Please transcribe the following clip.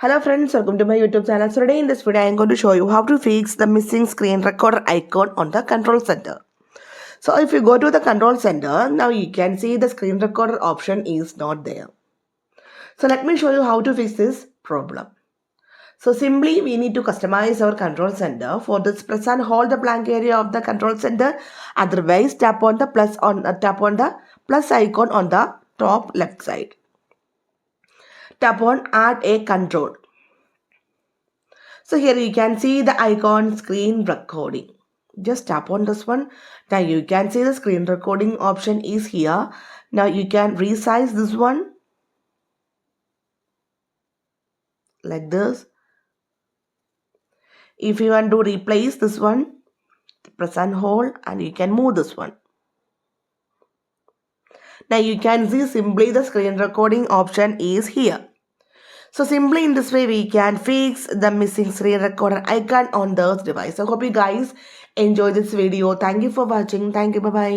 Hello friends, welcome to my YouTube channel. So today in this video I am going to show you how to fix the missing screen recorder icon on the control center. So if you go to the control center, now you can see the screen recorder option is not there. So let me show you how to fix this problem. So simply we need to customize our control center. For this, press and hold the blank area of the control center. Otherwise tap on the plus icon on the top left side. Tap on add a control. So here you can see the icon screen recording. Just tap on this one. Now you can see the screen recording option is here. Now you can resize this one like this. If you want to replace this one, press and hold and you can move this one. Now you can see simply the screen recording option is here. So simply in this way we can fix the missing screen recorder icon on this device. I hope you guys enjoy this video. Thank you for watching. Thank you. Bye-bye.